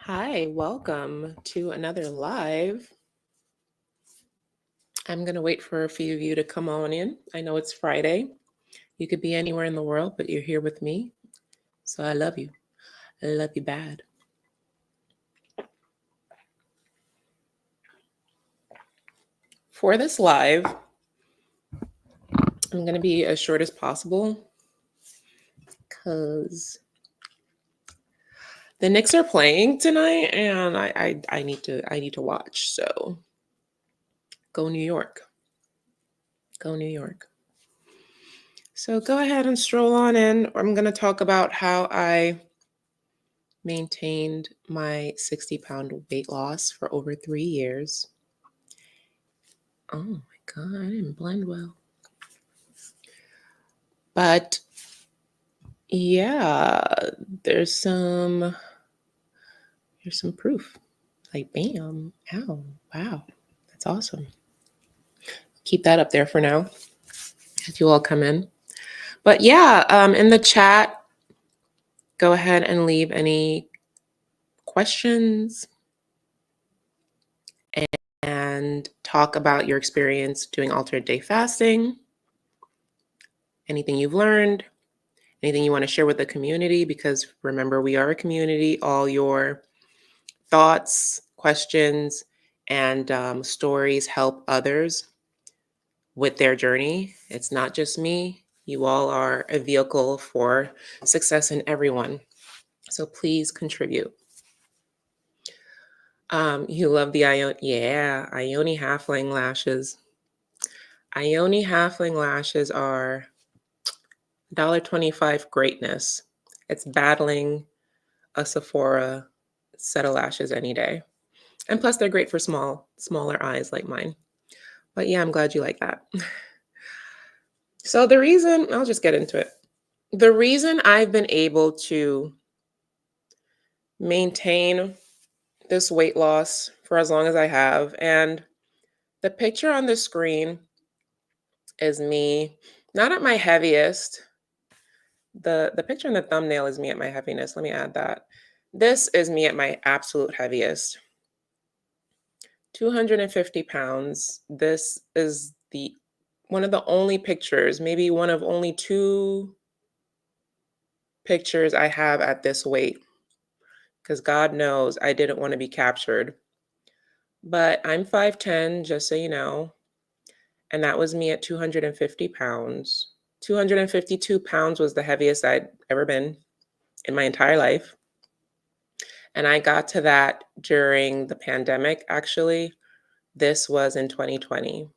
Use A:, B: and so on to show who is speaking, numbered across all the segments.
A: Hi, welcome to another live. I'm going to wait for a few of you to come on in. I know it's Friday. You could be anywhere in the world, but you're here with me. So I love you. I love you bad. For this live, I'm going to be as short as possible because the Knicks are playing tonight and I need to watch. So go New York. Go New York. So go ahead and stroll on in. I'm going to talk about how I maintained my 60-pound weight loss for over 3 years. Oh my God, I didn't blend well. But yeah, there's some proof. Like, bam, ow, wow, that's awesome. Keep that up there for now as you all come in. But yeah, in the chat, go ahead and leave any questions and talk about your experience doing alternate day fasting, anything you've learned, anything you want to share with the community, because remember, we are a community. All your thoughts, questions, and stories help others with their journey. It's not just me. You all are a vehicle for success in everyone. So please contribute. You love the Ione halfling lashes. Ione halfling lashes are $1.25 greatness. It's battling a Sephora set of lashes any day. And plus they're great for smaller eyes like mine. But yeah, I'm glad you like that. So the reason, I'll just get into it. The reason I've been able to maintain this weight loss for as long as I have, and the picture on the screen is me, not at my heaviest. The picture in the thumbnail is me at my heaviness. Let me add that. This is me at my absolute heaviest. 250 pounds. This is one of the only pictures, maybe one of only 2 pictures I have at this weight, because God knows I didn't want to be captured. But I'm 5'10", just so you know, and that was me at 250 pounds. 252 pounds was the heaviest I'd ever been in my entire life. And I got to that during the pandemic, actually. This was in 2020.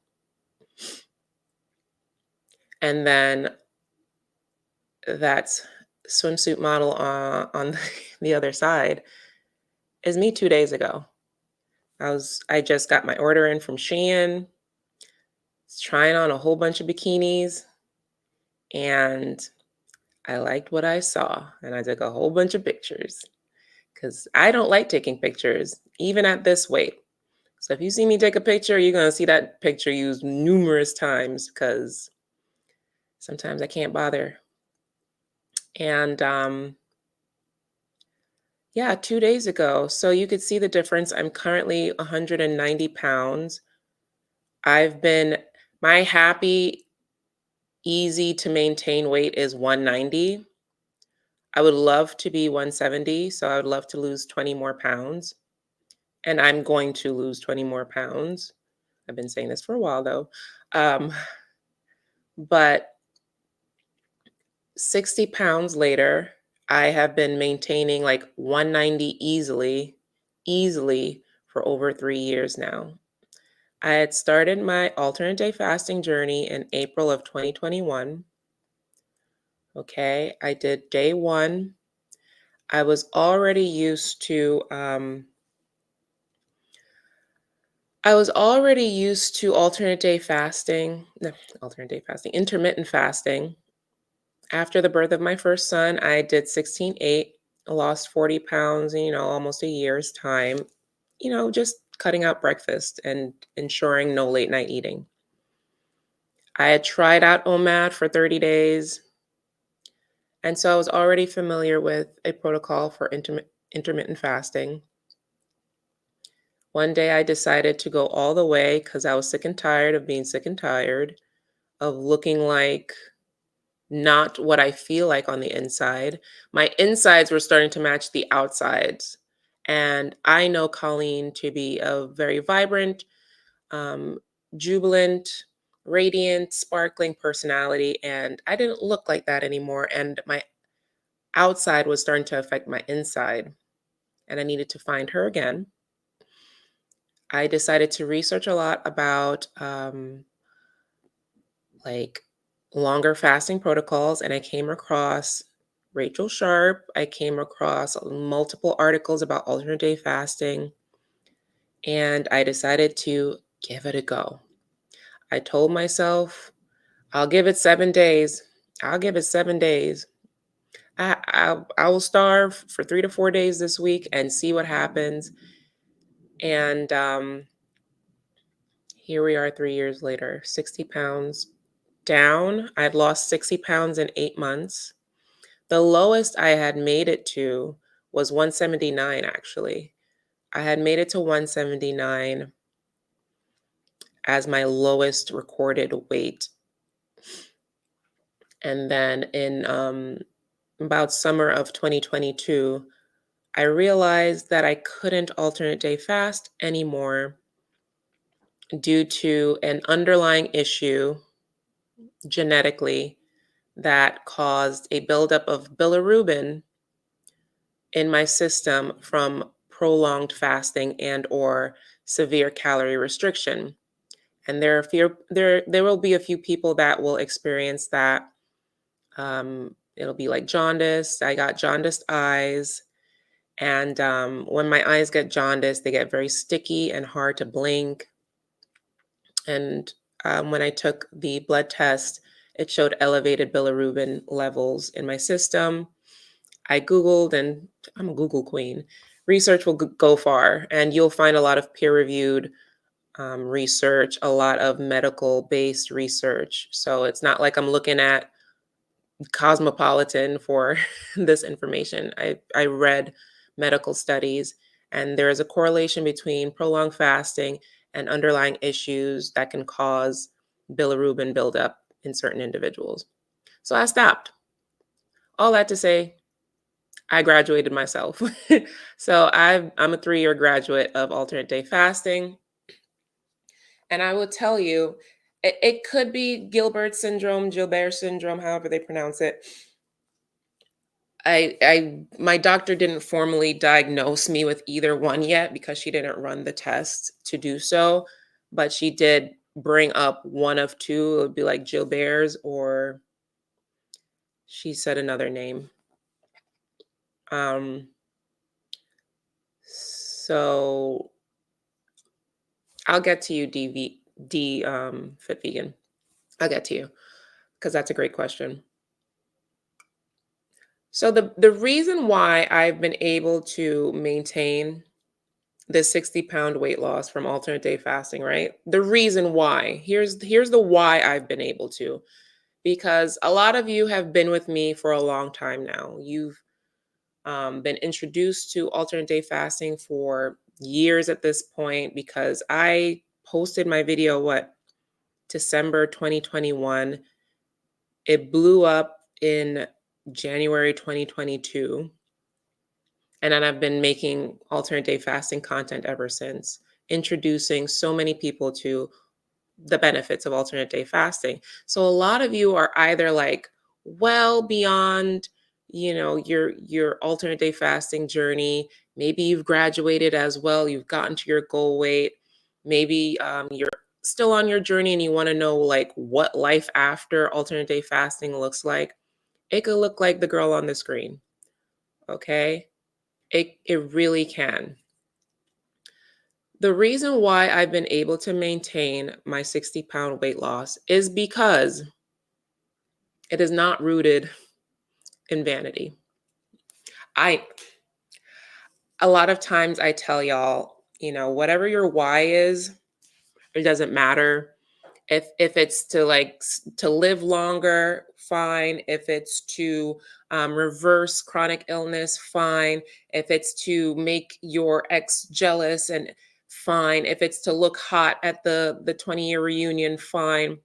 A: And then that swimsuit model on the other side is me 2 days ago. I just got my order in from Shein, trying on a whole bunch of bikinis, and I liked what I saw, and I took a whole bunch of pictures because I don't like taking pictures, even at this weight. So if you see me take a picture, you're going to see that picture used numerous times because sometimes I can't bother. And yeah, 2 days ago. So you could see the difference. I'm currently 190 pounds. My happy, easy to maintain weight is 190. I would love to be 170, so I would love to lose 20 more pounds. And I'm going to lose 20 more pounds. I've been saying this for a while though. But 60 pounds later, I have been maintaining like 190 easily for over 3 years now. I had started my alternate day fasting journey in April of 2021. Okay, I did day 1. I was already used to intermittent fasting. After the birth of my first son, I did 16-8, lost 40 pounds in, almost a year's time, just cutting out breakfast and ensuring no late night eating. I had tried out OMAD for 30 days. And so I was already familiar with a protocol for intermittent fasting. One day I decided to go all the way because I was sick and tired of being sick and tired of looking like not what I feel like on the inside. My insides were starting to match the outsides. And I know Colleen to be a very vibrant, um, jubilant, radiant, sparkling personality. And I didn't look like that anymore. And my outside was starting to affect my inside. And I needed to find her again. I decided to research a lot about like longer fasting protocols, and I came across Rachel Sharp. I came across multiple articles about alternate day fasting, and I decided to give it a go. I told myself, I'll give it 7 days. I'll give it 7 days. I will starve for 3 to 4 days this week and see what happens. And here we are 3 years later, 60 pounds down. I'd lost 60 pounds in 8 months. The lowest I had made it to was 179, actually. I had made it to 179 as my lowest recorded weight. And then in about summer of 2022, I realized that I couldn't alternate day fast anymore due to an underlying issue genetically that caused a buildup of bilirubin in my system from prolonged fasting and or severe calorie restriction. And there will be a few people that will experience that. It'll be like jaundice. I got jaundiced eyes. And when my eyes get jaundiced, they get very sticky and hard to blink. And when I took the blood test, it showed elevated bilirubin levels in my system. I Googled, and I'm a Google queen. Research will go far, and you'll find a lot of peer reviewed research, a lot of medical based research. So it's not like I'm looking at Cosmopolitan for this information. I read medical studies, and there is a correlation between prolonged fasting and underlying issues that can cause bilirubin buildup in certain individuals. So I stopped. All that to say, I graduated myself. So I'm a 3-year graduate of alternate day fasting. And I will tell you, it could be Gilbert syndrome, however they pronounce it. My doctor didn't formally diagnose me with either one yet because she didn't run the test to do so, but she did bring up one of two. It would be like Gilbert's, or she said another name. Um, so I'll get to you, Fit Vegan. I'll get to you because that's a great question. So the reason why I've been able to maintain this 60-pound weight loss from alternate day fasting, right? The reason why, here's the why I've been able to, because a lot of you have been with me for a long time now. You've been introduced to alternate day fasting for years at this point, because I posted my video, December 2021. It blew up in January 2022. And then I've been making alternate day fasting content ever since, introducing so many people to the benefits of alternate day fasting. So a lot of you are either like well beyond, your alternate day fasting journey. Maybe you've graduated as well. You've gotten to your goal weight. Maybe you're still on your journey and you want to know like what life after alternate day fasting looks like. It could look like the girl on the screen. Okay. It really can. The reason why I've been able to maintain my 60-pound weight loss is because it is not rooted in vanity. I A lot of times I tell y'all, whatever your why is, it doesn't matter. If it's to to live longer, fine. If it's to reverse chronic illness, fine. If it's to make your ex jealous and fine. If it's to look hot at the 20-year reunion, fine.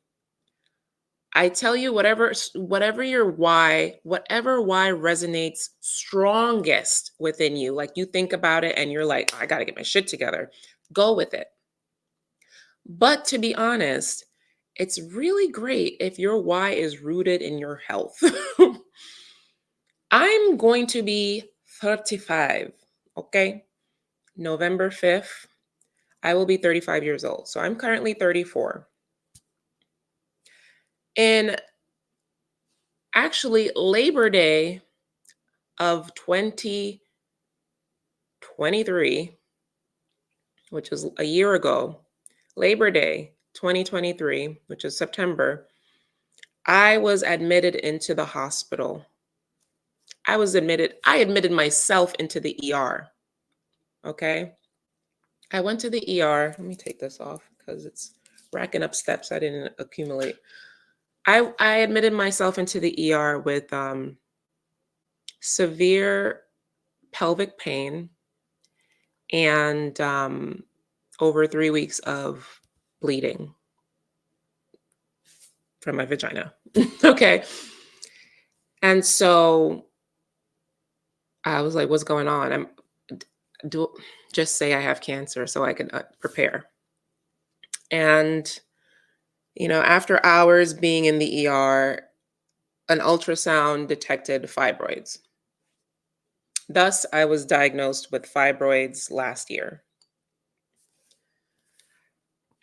A: I tell you, whatever your why, whatever why resonates strongest within you, like you think about it and you're like, I got to get my shit together, go with it. But to be honest, it's really great if your why is rooted in your health. I'm going to be 35, okay? November 5th, I will be 35 years old. So I'm currently 34. And actually, Labor Day of 2023, which was a year ago, Labor Day 2023, which is September, I was admitted into the hospital. I admitted myself into the ER. Okay. I went to the ER. Let me take this off because it's racking up steps I didn't accumulate. I admitted myself into the ER with severe pelvic pain and over 3 weeks of bleeding from my vagina. Okay. And so I was like, what's going on? Do just say I have cancer so I can prepare. And, after hours being in the ER, an ultrasound detected fibroids. Thus, I was diagnosed with fibroids last year.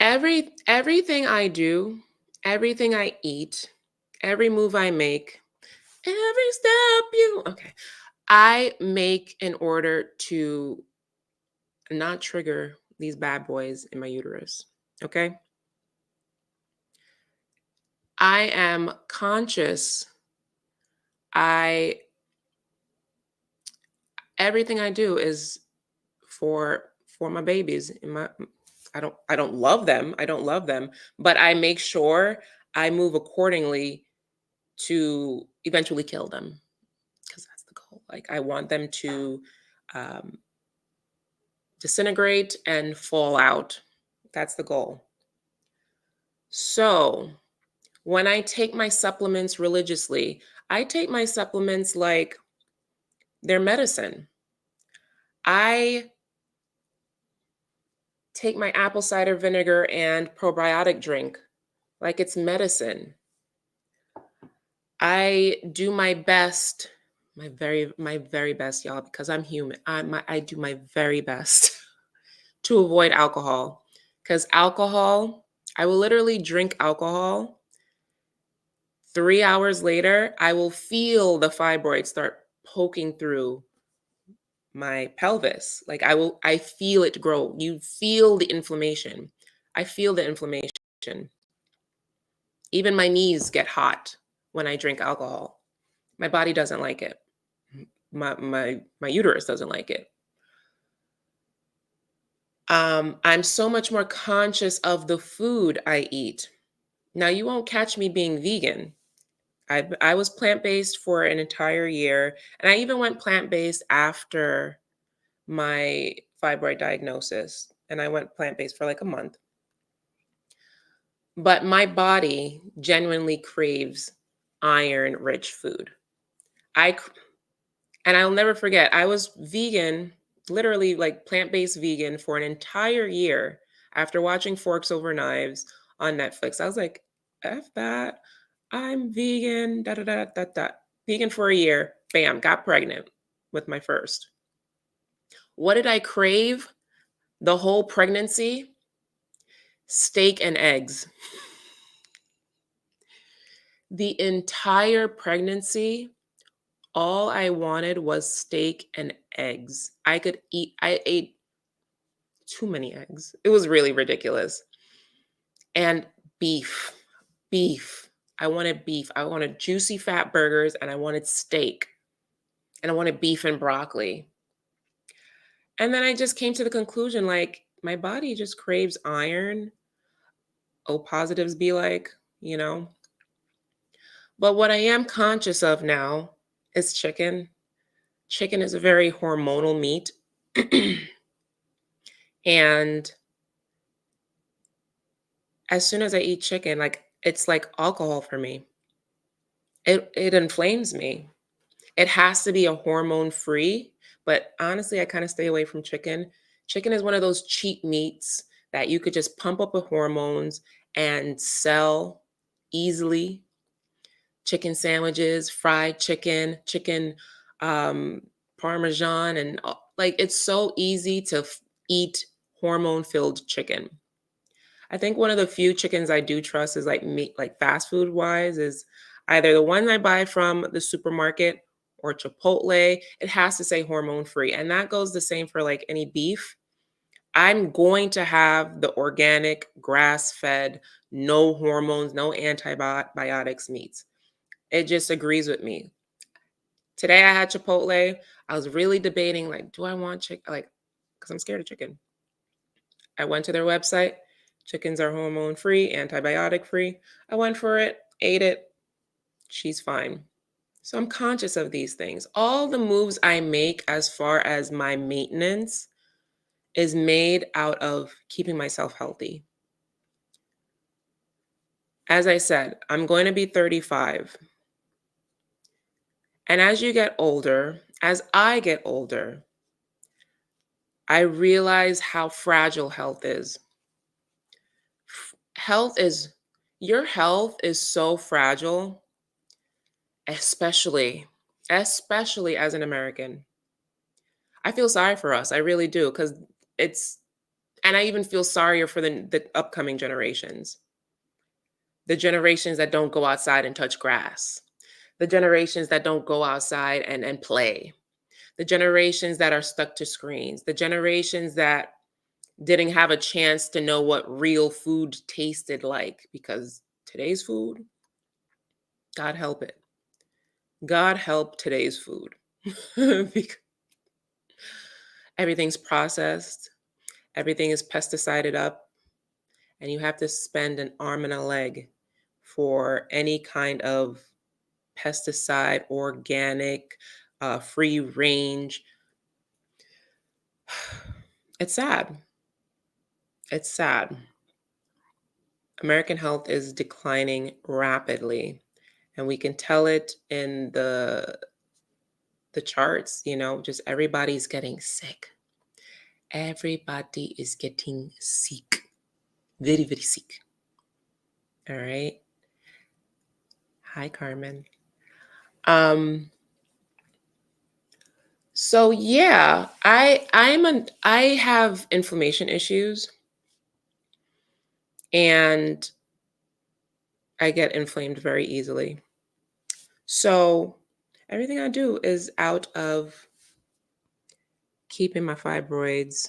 A: Everything I do, everything I eat, every move I make, every step I make in order to not trigger these bad boys in my uterus. Okay? I am conscious. I Everything I do is for my babies. I don't love them. I don't love them, but I make sure I move accordingly to eventually kill them because that's the goal. Like I want them to um, disintegrate and fall out. That's the goal. So when I take my supplements religiously, I take my supplements like they're medicine. I take my apple cider vinegar and probiotic drink like it's medicine. I do my best, my very best, y'all, because I'm human. I do my very best to avoid alcohol. Because alcohol, I will literally drink alcohol. 3 hours later, I will feel the fibroids start poking through my pelvis. Like I feel it grow. You feel the inflammation. I feel the inflammation. Even my knees get hot when I drink alcohol. My body doesn't like it. My uterus doesn't like it. I'm so much more conscious of the food I eat. Now you won't catch me being vegan. I was plant-based for an entire year, and I even went plant-based after my fibroid diagnosis, and I went plant-based for like a month. But my body genuinely craves iron-rich food. I c- and I'll never forget, I was vegan, literally like plant-based vegan for an entire year after watching Forks Over Knives on Netflix. I was like, F that. I'm vegan, da da da da da. Vegan for a year, bam, got pregnant with my first. What did I crave the whole pregnancy? Steak and eggs. The entire pregnancy, all I wanted was steak and eggs. I ate too many eggs. It was really ridiculous. And beef, beef. I wanted beef. I wanted juicy fat burgers and I wanted steak and I wanted beef and broccoli. And then I just came to the conclusion like my body just craves iron. O positives be like, you know. But what I am conscious of now is chicken. Chicken is a very hormonal meat. And as soon as I eat chicken, like it's like alcohol for me. It inflames me. It has to be a hormone free, but honestly, I kind of stay away from chicken. Chicken is one of those cheap meats that you could just pump up with hormones and sell easily. Chicken sandwiches, fried chicken, chicken parmesan, and like it's so easy to eat hormone filled chicken. I think one of the few chickens I do trust is like meat, like fast food wise, is either the one I buy from the supermarket or Chipotle. It has to say hormone free. And that goes the same for like any beef. I'm going to have the organic, grass fed, no hormones, no antibiotics meats. It just agrees with me. Today I had Chipotle. I was really debating, like, do I want chicken? Like, because I'm scared of chicken. I went to their website. Chickens are hormone free, antibiotic free. I went for it, ate it. She's fine. So I'm conscious of these things. All the moves I make as far as my maintenance is made out of keeping myself healthy. As I said, I'm going to be 35. And as you get older, as I get older, I realize how fragile health is. Health is, your health is so fragile, especially as an American. I feel sorry for us. I really do, because it's, and I even feel sorrier for the upcoming generations, the generations that don't go outside and touch grass, the generations that don't go outside and play, the generations that are stuck to screens, the generations that didn't have a chance to know what real food tasted like, because today's food, God help it. God help today's food. Because everything's processed, everything is pesticided up, and you have to spend an arm and a leg for any kind of pesticide, organic, free range. It's sad. It's sad. American health is declining rapidly, and we can tell it in the charts, just everybody's getting sick. Everybody is getting sick. Very, very sick. All right. Hi, Carmen. So yeah, I have inflammation issues, and I get inflamed very easily. So everything I do is out of keeping my fibroids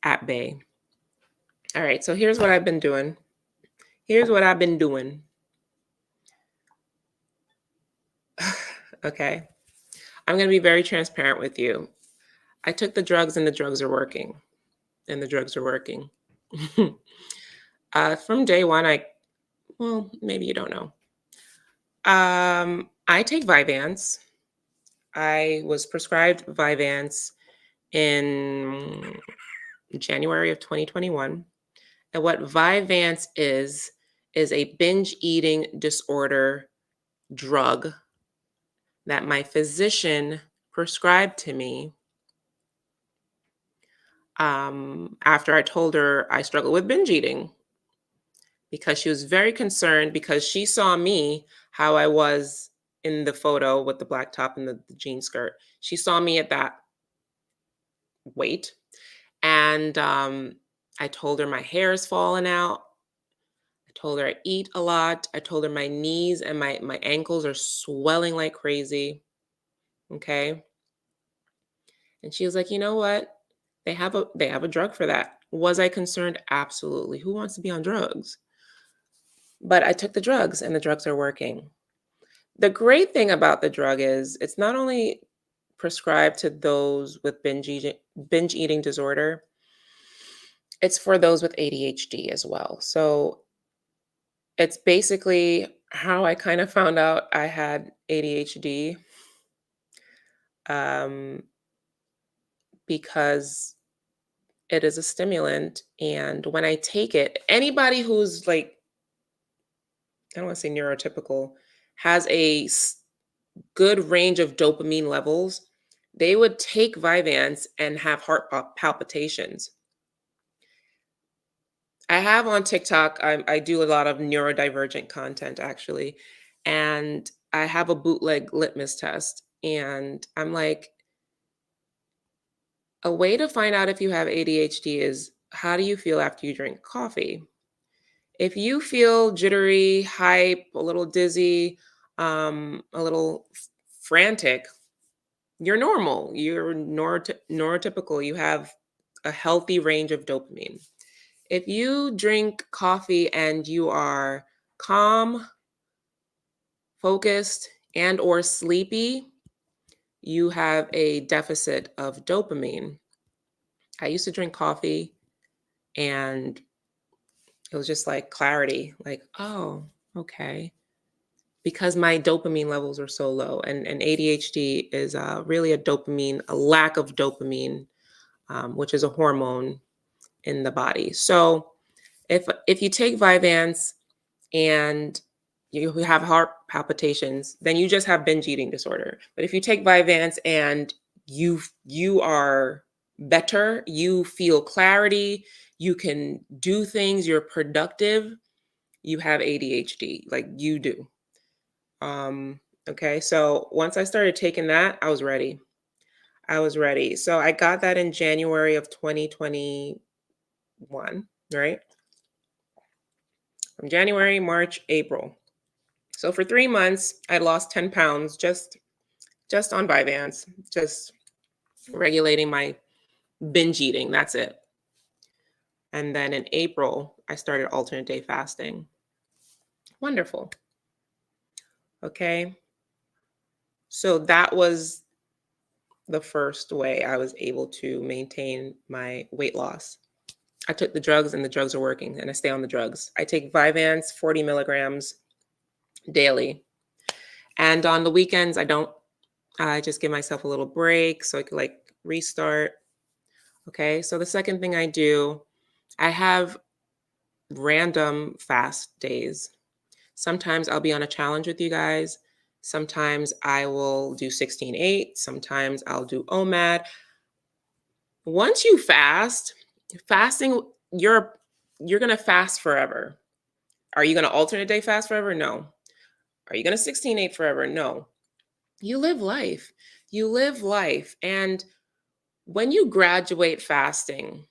A: at bay. All right, so here's what I've been doing. Here's what I've been doing. Okay. I'm going to be very transparent with you. I took the drugs, and the drugs are working. And the drugs are working. From day one, well, maybe you don't know. I take Vyvanse. I was prescribed Vyvanse in January of 2021. And what Vyvanse is a binge eating disorder drug that my physician prescribed to me after I told her I struggle with binge eating, because she was very concerned, because she saw me how I was in the photo with the black top and the jean skirt. She saw me at that weight. And I told her my hair is falling out. I told her I eat a lot. I told her my knees and my ankles are swelling like crazy. Okay. And she was like, you know what? They have a drug for that. Was I concerned? Absolutely. Who wants to be on drugs? But I took the drugs, and the drugs are working. The great thing about the drug is it's not only prescribed to those with binge eating disorder, it's for those with ADHD as well. So it's basically how I kind of found out I had ADHD, um, because It is a stimulant, and when I take it, anybody who's like, I don't want to say neurotypical, has a good range of dopamine levels, they would take Vyvanse and have heart palpitations. I have on TikTok, I do a lot of neurodivergent content actually, and I have a bootleg litmus test. And I'm like, a way to find out if you have ADHD is, how do you feel after you drink coffee? If you feel jittery, hype, a little dizzy, a little frantic, you're normal. You're neurotypical. You have a healthy range of dopamine. If you drink coffee and you are calm, focused, and or sleepy, you have a deficit of dopamine. I used to drink coffee and it was just like clarity, like, oh, okay. Because my dopamine levels are so low. And ADHD is really a lack of dopamine, which is a hormone in the body. So if you take Vyvanse and you have heart palpitations, then you just have binge eating disorder. But if you take Vyvanse and you are better, you feel clarity, you can do things, you're productive, you have ADHD, like you do. Okay, so once I started taking that, I was ready. I was ready. So I got that in January of 2021, right? From January, March, April. So for 3 months, I lost 10 pounds just on Vyvanse, just regulating my binge eating. That's it. And then in April, I started alternate day fasting. Wonderful. Okay. So that was the first way I was able to maintain my weight loss. I took the drugs and the drugs are working and I stay on the drugs. I take Vyvanse 40 milligrams daily. And on the weekends, I don't. I just give myself a little break so I could like restart. Okay. So the second thing I do, I have random fast days. Sometimes I'll be on a challenge with you guys. Sometimes I will do 16-8. Sometimes I'll do OMAD. Once you fasting, you're going to fast forever. Are you going to alternate day fast forever? No. Are you going to 16-8 forever? No. You live life. You live life. And when you graduate fasting,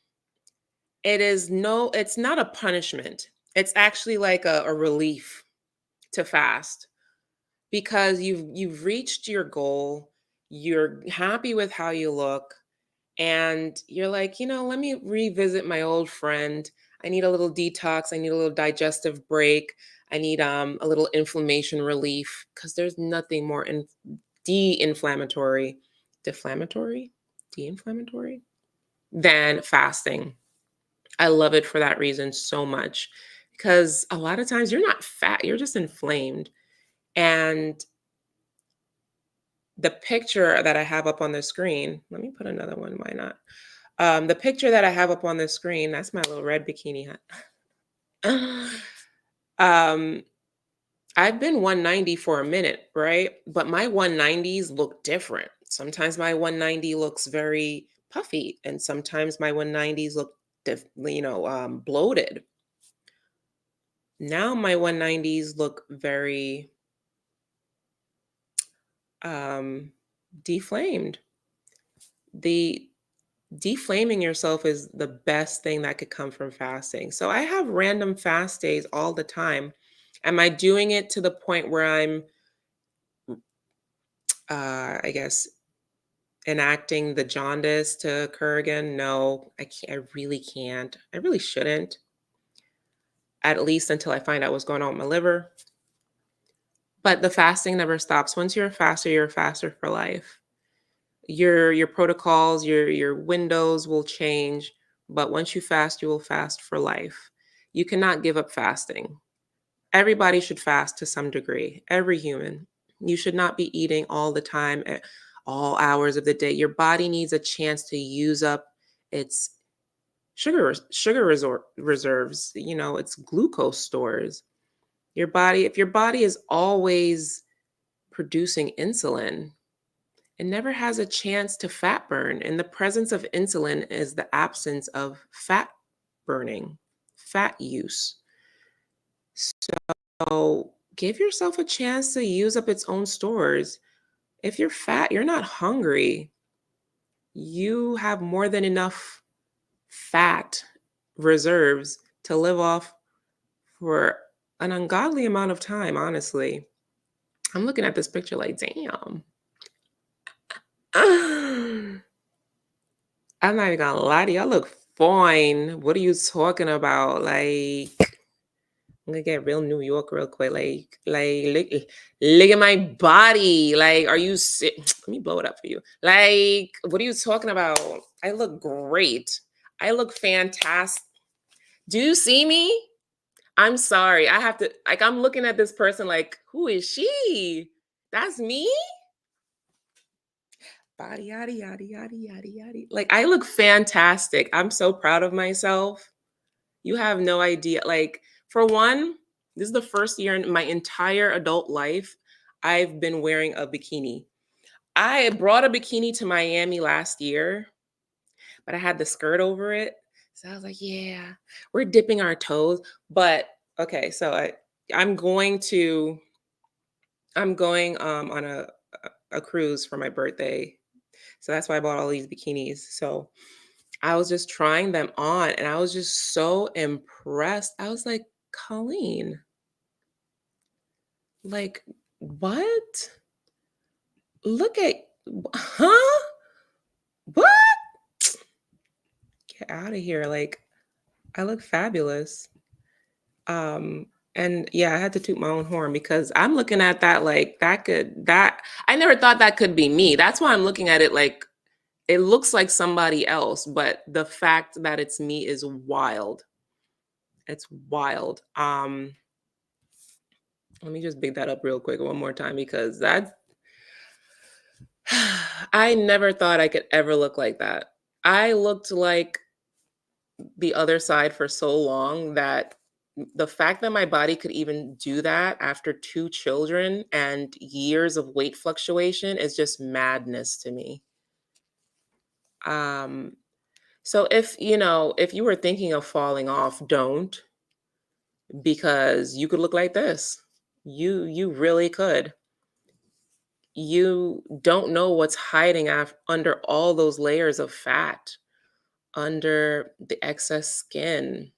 A: it's not a punishment. It's actually like a relief to fast because you've reached your goal. You're happy with how you look. And you're like, let me revisit my old friend. I need a little detox. I need a little digestive break. I need a little inflammation relief because there's nothing more de-inflammatory, deflammatory, de-inflammatory than fasting. I love it for that reason so much because a lot of times you're not fat, you're just inflamed. And the picture that I have up on the screen, let me put another one, why not? The picture that I have up on the screen, that's my little red bikini hat. um, I've been 190 for a minute, right? But my 190s look different. Sometimes my 190 looks very puffy, and sometimes my 190s look, bloated. Now my 190s look very deflamed. The deflaming yourself is the best thing that could come from fasting. So I have random fast days all the time. Am I doing it to the point where I'm, I guess, enacting the jaundice to occur again? No, I can't. I really can't. I really shouldn't. At least until I find out what's going on with my liver. But the fasting never stops. Once you're a faster for life. Your protocols, your windows will change, but once you fast, you will fast for life. You cannot give up fasting. Everybody should fast to some degree. Every human. You should not be eating all the time at all hours of the day. Your body needs a chance to use up its reserves, it's glucose stores. If your body is always producing insulin, it never has a chance to fat burn. And the presence of insulin is the absence of fat burning, fat use. So give yourself a chance to use up its own stores. If you're fat, you're not hungry. You have more than enough fat reserves to live off for an ungodly amount of time, honestly. I'm looking at this picture like, damn. I'm not even gonna lie to you. I look fine. What are you talking about? Like, I'm gonna get real New York real quick. Look at my body. Like, are you sick? Let me blow it up for you. Like, what are you talking about? I look great. I look fantastic. Do you see me? I'm sorry. I have to, like, I'm looking at this person like, who is she? That's me? Body, yada, yada, yada, yada, yada. Like, I look fantastic. I'm so proud of myself. You have no idea. Like, for one, this is the first year in my entire adult life I've been wearing a bikini. I brought a bikini to Miami last year, but I had the skirt over it. So I was like, yeah, we're dipping our toes. But okay, so I'm going to I'm going on a cruise for my birthday. So that's why I bought all these bikinis. So I was just trying them on and I was just so impressed. I was like, Colleen, like, what? Look at, huh? What? Get out of here. Like, I look fabulous. And yeah, I had to toot my own horn because I'm looking at that like I never thought that could be me. That's why I'm looking at it like it looks like somebody else, but the fact that it's me is wild. It's wild. Let me just big that up real quick one more time because that I never thought I could ever look like that. I looked like the other side for so long that the fact that my body could even do that after 2 children and years of weight fluctuation is just madness to me. Um, so if you were thinking of falling off, don't, because you could look like this. You really could. You don't know what's hiding under all those layers of fat, under the excess skin.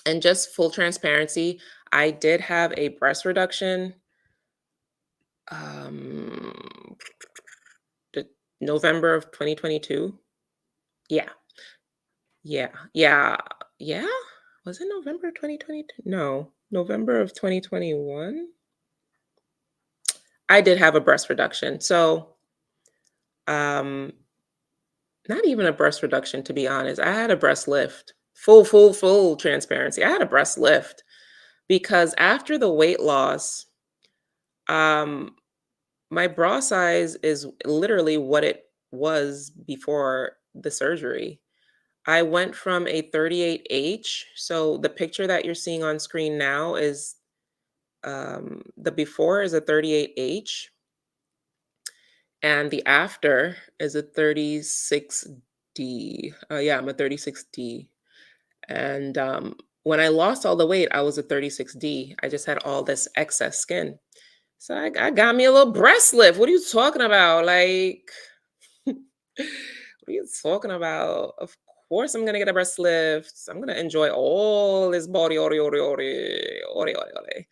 A: And just full transparency, I did have a breast reduction um the November of 2022. Yeah. Yeah. Yeah. Yeah. Was it November 2022? No, November of 2021. I did have a breast reduction. So, um not even a breast reduction, to be honest. I had a breast lift. Full transparency. I had a breast lift because after the weight loss, um, my bra size is literally what it was before the surgery. I went from a 38H. So the picture that you're seeing on screen now is the before is a 38H and the after is a 36D. Yeah, I'm a 36D. And when I lost all the weight, I was a 36D. I just had all this excess skin. So I got me a little breast lift. What are you talking about? Like, what are you talking about? Of course, I'm gonna get a breast lift. I'm gonna enjoy all this body, ori, ori, ori, ori, ori, ori.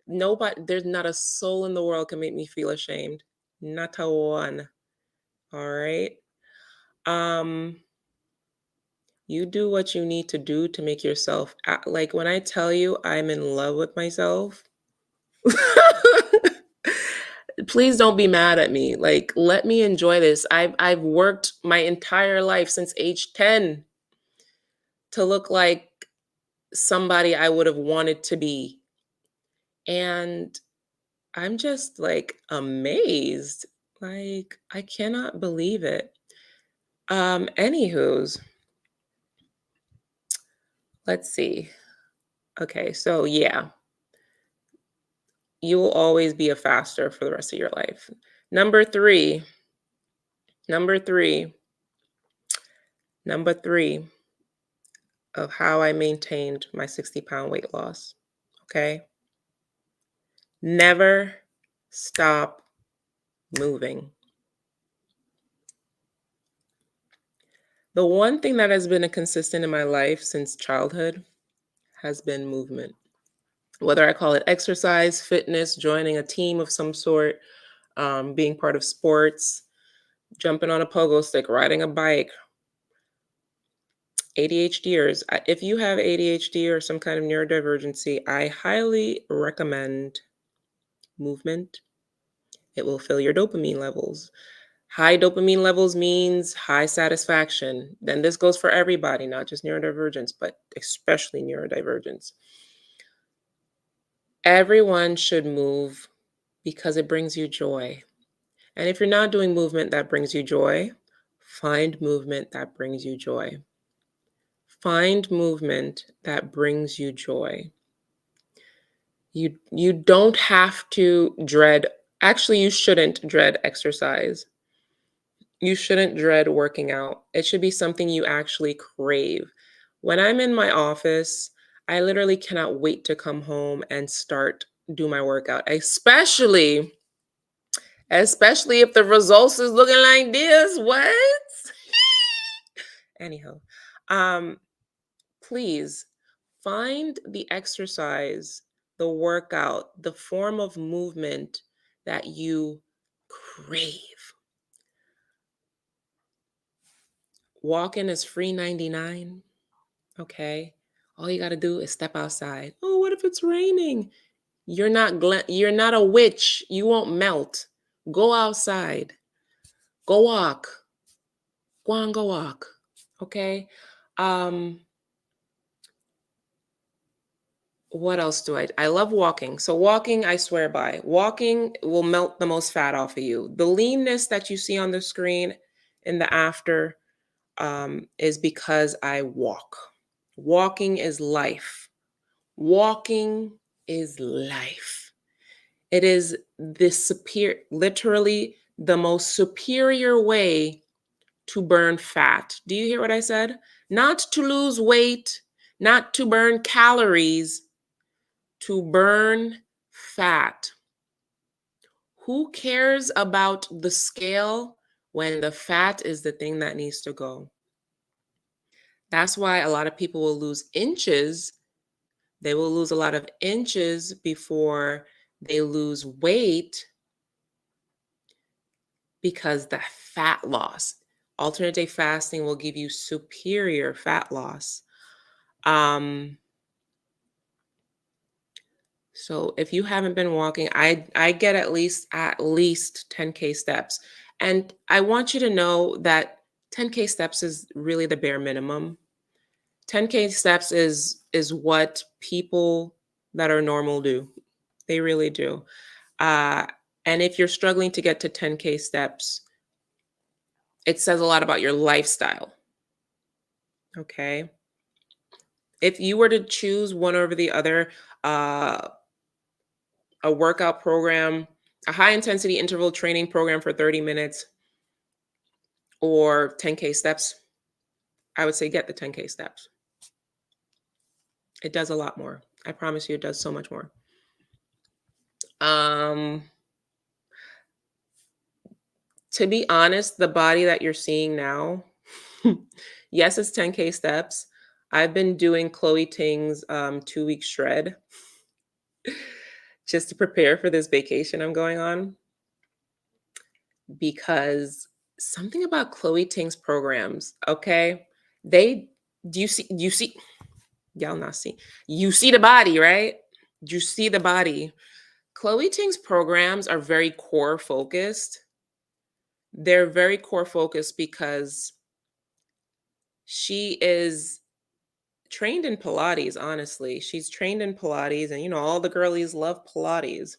A: Nobody, there's not a soul in the world can make me feel ashamed. Not a one. All right. Um, you do what you need to do to make yourself like when I tell you I'm in love with myself. Please don't be mad at me. Like, let me enjoy this. I've worked my entire life since age 10 to look like somebody I would have wanted to be. And I'm just like amazed. Like, I cannot believe it. Anywho's, Let's see. Okay, so yeah, you will always be a faster for the rest of your life. Number three, number three, number three of how I maintained my 60-pound weight loss. Okay. Never stop moving. The one thing that has been a consistent in my life since childhood has been movement. Whether I call it exercise, fitness, joining a team of some sort, being part of sports, jumping on a pogo stick, riding a bike, ADHDers. If you have ADHD or some kind of neurodivergency, I highly recommend movement. It will fill your dopamine levels. High dopamine levels means high satisfaction. Then this goes for everybody, not just neurodivergence, but especially neurodivergence. Everyone should move because it brings you joy. And if you're not doing movement that brings you joy, find movement that brings you joy. Find movement that brings you joy. You don't have to dread, actually you shouldn't dread exercise. You shouldn't dread working out. It should be something you actually crave. When I'm in my office, I literally cannot wait to come home and do my workout, especially if the results is looking like this. What? Anyhow, um, please find the exercise, the workout, the form of movement that you crave. Walking is free 99. Okay. All you got to do is step outside. Oh, what if it's raining? You're not a witch. You won't melt. Go outside. Go walk. Go on, go walk. Okay? Um what else do I love walking. So walking, I swear by. Walking will melt the most fat off of you. The leanness that you see on the screen in the after is because I walk. Walking is life. Walking is life. It is literally the most superior way to burn fat. Do you hear what I said? Not to lose weight, not to burn calories, to burn fat. Who cares about the scale when the fat is the thing that needs to go? That's why a lot of people will lose inches. They will lose a lot of inches before they lose weight because the fat loss. Alternate day fasting will give you superior fat loss. So if you haven't been walking, I get at least 10K steps. And I want you to know that 10K steps is really the bare minimum. 10K steps is what people that are normal do. They really do. Uh, and if you're struggling to get to 10K steps, it says a lot about your lifestyle. Okay. If you were to choose one over the other, uh, a workout program, a high intensity interval training program for 30 minutes, or 10K steps, I would say get the 10K steps. It does a lot more. I promise you, it does so much more. Um, to be honest, the body that you're seeing now, yes, it's 10K steps. I've been doing Chloe Ting's 2-week shred just to prepare for this vacation I'm going on, because something about Chloe Ting's programs, okay? They do you see y'all not see. You see the body, right? You see the body. Chloe Ting's programs are very core focused. They're very core focused because she is trained in Pilates, honestly. She's trained in Pilates, and all the girlies love Pilates.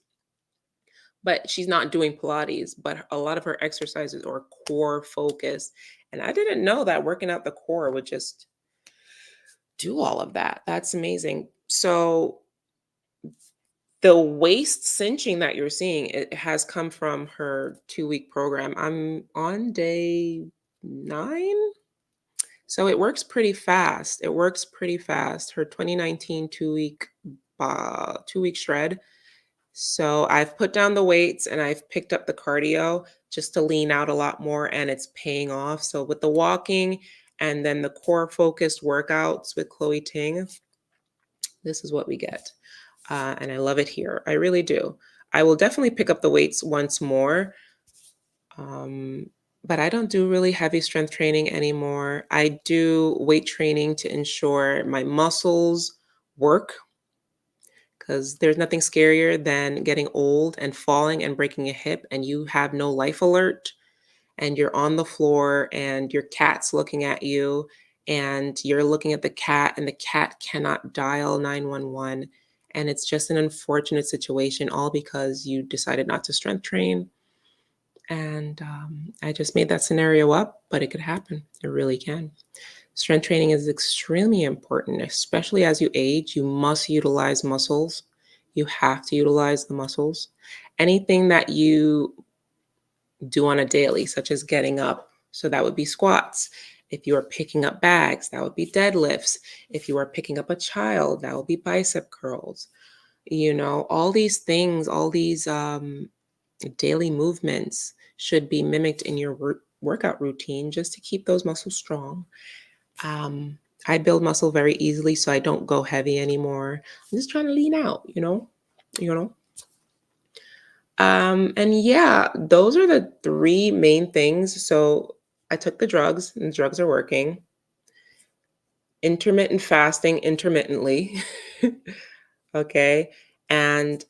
A: But she's not doing Pilates, but a lot of her exercises are core focused. And I didn't know that working out the core would just do all of that. That's amazing. So the waist cinching that you're seeing, it has come from her 2-week program. I'm on day 9. So it works pretty fast. It works pretty fast. Her 2019 2-week shred. So I've put down the weights and I've picked up the cardio just to lean out a lot more, and it's paying off. So with the walking and then the core focused workouts with Chloe Ting, this is what we get. And I love it here. I really do. I will definitely pick up the weights once more. Um, but I don't do really heavy strength training anymore. I do weight training to ensure my muscles work, because there's nothing scarier than getting old and falling and breaking a hip and you have no life alert and you're on the floor and your cat's looking at you and you're looking at the cat and the cat cannot dial 911, and it's just an unfortunate situation all because you decided not to strength train. And I just made that scenario up, but it could happen. It really can. Strength training is extremely important, especially as you age. You must utilize muscles. You have to utilize the muscles. Anything that you do on a daily, such as getting up, so that would be squats. If you are picking up bags, that would be deadlifts. If you are picking up a child, that would be bicep curls. All these things, all these daily movements should be mimicked in your workout routine just to keep those muscles strong. I build muscle very easily, so I don't go heavy anymore. I'm just trying to lean out, you know. And yeah, those are the 3 main things. So I took the drugs, and the drugs are working. Intermittent fasting intermittently, okay, and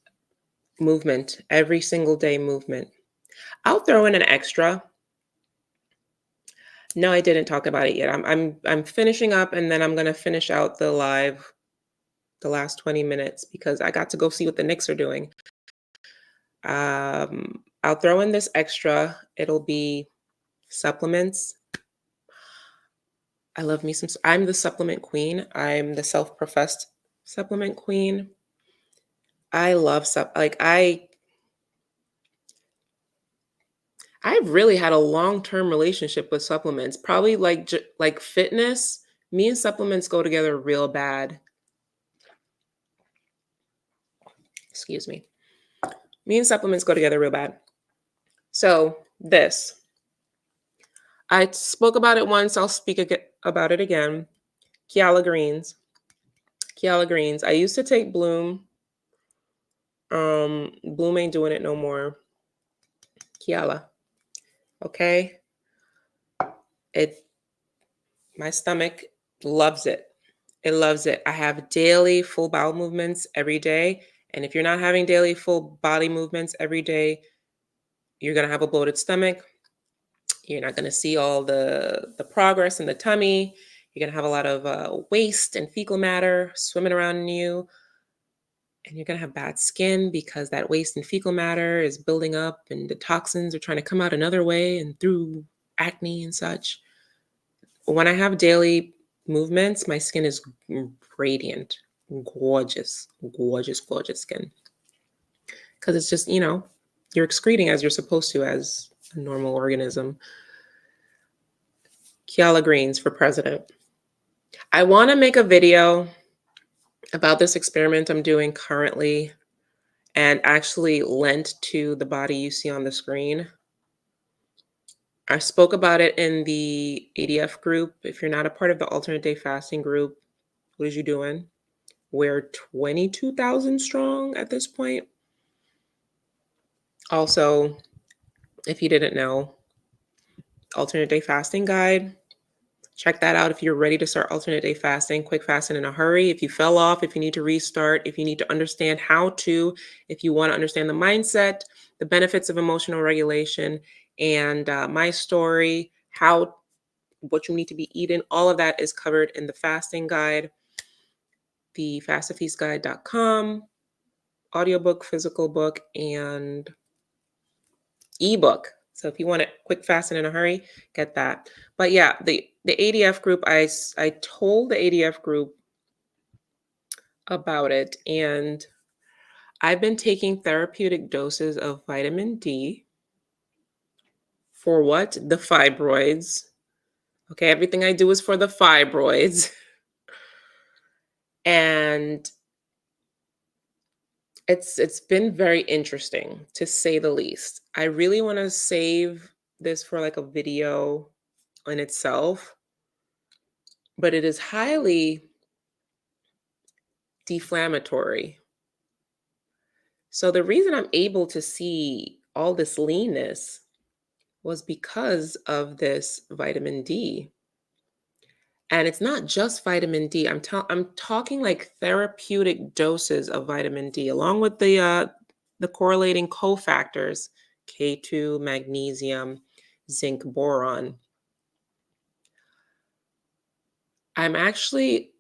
A: movement, every single day movement. I'll throw in an extra. No, I didn't talk about it yet. I'm finishing up, and then I'm gonna finish out the live, the last 20 minutes, because I got to go see what the Knicks are doing. I'll throw in this extra. It'll be supplements. I love me some. I'm the supplement queen. I'm the self-professed supplement queen. I love I've really had a long-term relationship with supplements. Probably like fitness. Me and supplements go together real bad. Excuse me. Me and supplements go together real bad. So this, I spoke about it once. I'll speak about it again. Kiala greens. Kiala greens. I used to take Bloom. Bloom ain't doing it no more. Kiala. Okay. It My stomach loves it. It loves it. I have daily full bowel movements every day. And if you're not having daily full body movements every day, you're gonna have a bloated stomach. You're not gonna see all the progress in the tummy. You're gonna have a lot of waste and fecal matter swimming around in you. And you're going to have bad skin because that waste and fecal matter is building up and the toxins are trying to come out another way and through acne and such. When I have daily movements, my skin is radiant, gorgeous, gorgeous, gorgeous skin. Because it's just, you're excreting as you're supposed to as a normal organism. Kiala Greens for president. I want to make a video about this experiment I'm doing currently and actually lent to the body you see on the screen. I spoke about it in the ADF group. If you're not a part of the alternate day fasting group, what is you doing? We're 22,000 strong at this point. Also, if you didn't know, alternate day fasting guide, check that out if you're ready to start alternate day fasting, quick fasting in a hurry. If you fell off, if you need to restart, if you need to understand how to, if you want to understand the mindset, the benefits of emotional regulation, and my story, what you need to be eating, all of that is covered in the fasting guide, the fastafeastguide.com, audiobook, physical book, and ebook. So if you want it quick, fast, and in a hurry, get that. But yeah, the ADF group, I told the ADF group about it. And I've been taking therapeutic doses of vitamin D for what? The fibroids. Okay, everything I do is for the fibroids. And it's been very interesting to say the least. I really want to save this for like a video in itself, but it is highly deflammatory. So the reason I'm able to see all this leanness was because of this vitamin D. And it's not just vitamin D. I'm talking like therapeutic doses of vitamin D, along with the correlating cofactors, K2, magnesium, zinc, boron. I'm actually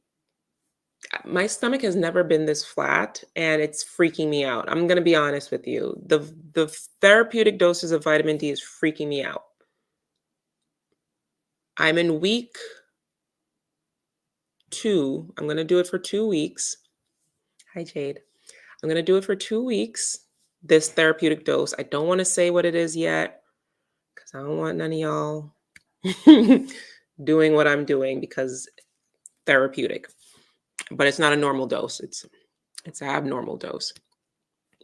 A: my stomach has never been this flat, and it's freaking me out. I'm gonna be honest with you. The therapeutic doses of vitamin D is freaking me out. I'm in week 2. I'm gonna do it for 2 weeks. Hi, Jade. I'm gonna do it for 2 weeks, this therapeutic dose. I don't wanna say what it is yet, because I don't want none of y'all doing what I'm doing because therapeutic. But it's not a normal dose. It's an abnormal dose.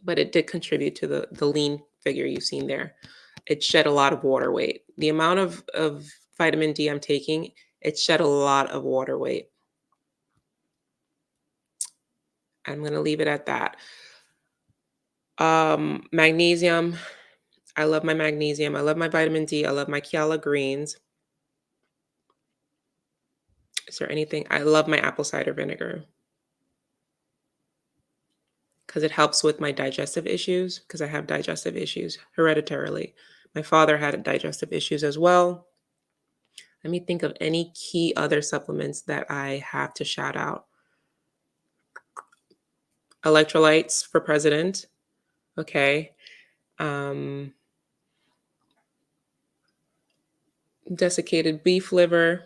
A: But it did contribute to the lean figure you've seen there. It shed a lot of water weight. The amount of vitamin D I'm taking, it shed a lot of water weight. I'm gonna leave it at that. Magnesium. I love my magnesium. I love my vitamin D. I love my Kiala greens. Is there anything? I love my apple cider vinegar because it helps with my digestive issues, because I have digestive issues hereditarily. My father had digestive issues as well. Let me think of any key other supplements that I have to shout out. Electrolytes for president. Okay. Desiccated beef liver.